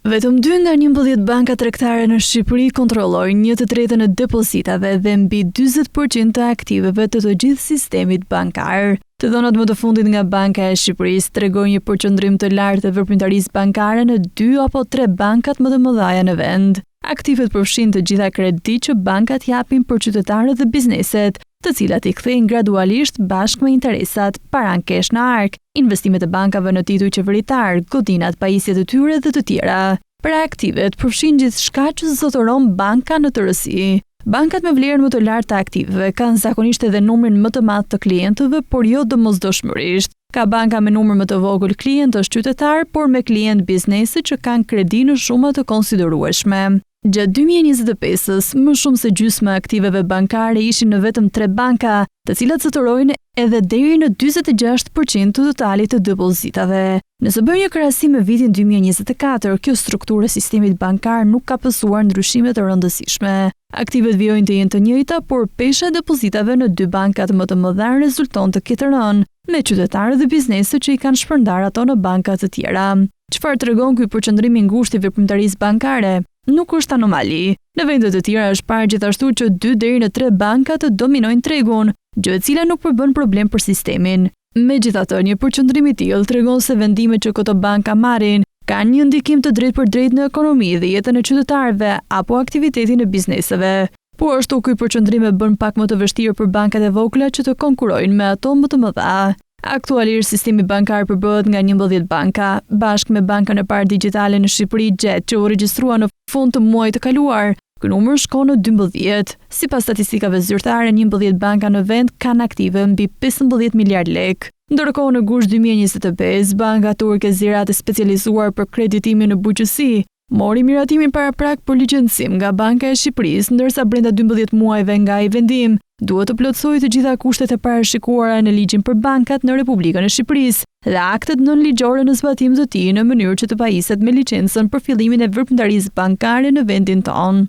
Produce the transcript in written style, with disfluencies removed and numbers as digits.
Vetëm 2 nga 11 banka tregtare në Shqipëri kontrollojnë 1/3 e depozitave dhe mbi 40% të aktiveve të gjithë sistemit bankar. Të dhënat më të fundit nga Banka e Shqipërisë tregojnë një përqendrim të lartë të veprimtarisë bankare në 2 apo 3 bankat më të mëdha në vend. Aktivet përfshin të gjitha kreditë që bankat japin për qytetarët dhe bizneset, të cilat i kthejnë gradualisht bashkë me interesat, parankesh në ark, investimet e bankave në tituj qeveritar, godinat, pajisjet e tyre dhe të tjera. Pra aktivet përfshin gjithçka që zotëron banka në tërësi. Bankat me vlerën më të lartë të aktiveve kanë zakonisht edhe numrin më të madh të klientëve, por jo domosdoshmërisht. Ka banka me numër më të vogël klientësh qytetar, por me klient biznesi që kanë kredi në shuma të konsiderueshme. Gjatë 2025-s, më shumë se gjysma e aktiveve bankare ishin në vetëm 3 banka, të cilat zotërojnë edhe deri në 46% të totalit të depozitave. Nëse bëjmë një krahasim me vitin 2024, kjo strukturë e sistemit bankar nuk ka pësuar ndryshime të rëndësishme. Aktivet vijojnë të jenë të njëjta, por pesha e depozitave në 2 bankat më të mëdha rezulton të ketë rënë, me qytetarët dhe bizneset që i kanë shpërndar ato në banka të tjera. Çfarë tregon ky përqendrim i ngushtë i veprimtarisë bankare? Nuk është anomali. Në vende të tjera është parë gjithashtu që 2 deri në 3 banka të dominojnë tregun, gjë e cila nuk përbën problem për sistemin. Megjithatë, një përqendrim i tillë tregon se vendimet që këto banka marrin kanë një ndikim të drejtpërdrejtë në ekonomi dhe jetën e qytetarëve apo aktivitetin e bizneseve. Po ashtu ky përqendrim e bën pak më të vështirë për bankat e vogla që të konkurrojnë me ato më të mëdha. Aktualisht sistemi bankar përbëhet nga 11 banka, bashkë me bankën e parë digjitale në Shqipëri Jet, që u regjistrua në fund të muajit të kaluar. Ky numër shkon në 12. Sipas statistikave zyrtare, 11 banka në vend kanë aktive mbi 15 miliard lek. Ndërkohë në gusht 2025, banka turke Ziraat e specializuar për kreditimin në bujqësi mori miratimin paraprak për licencim nga Banka e Shqipërisë, ndërsa brenda 12 muajve nga ai vendim duhet të plotësojë të gjitha kushtet e parashikuara në ligjin për bankat në Republikën e Shqipërisë dhe aktet nënligjore në zbatim të tij në mënyrë që të pajiset me licencën për fillimin e veprimtarisë bankare në vendin tonë.